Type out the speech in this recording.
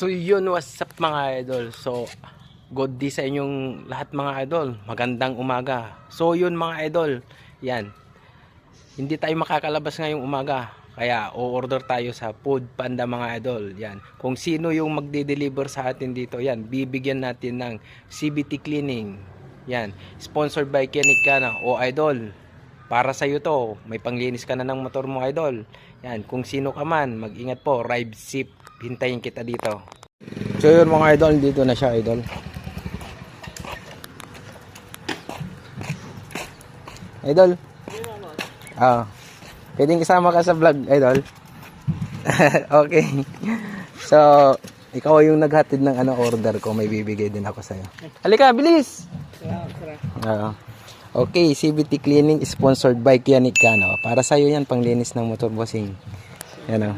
So yun, what's up mga idol. So good day sa inyong lahat mga idol. Magandang umaga. So yun mga idol, yan. Hindi tayo makakalabas ngayong umaga. Kaya o-order tayo sa Food Panda mga idol. Yan. Kung sino yung magde-deliver sa atin dito, yan, bibigyan natin ng CVT cleaning. Yan. Sponsored by Kenikana. O idol, para sa iyo to. May panglinis ka na ng motor mo idol. Yan. Kung sino ka man, mag-ingat po. Ride safe. Hintayin kita dito. So yun mga idol, dito na siya idol. Idol. Pwedeng kasama ka sa vlog idol. Okay. So ikaw yung naghatid ng order ko, may bibigay din ako sa'yo. Halika, bilis. Okay, CVT cleaning sponsored by Kenikana. Para sa'yo yan, panglinis ng motor bossing. Yan o.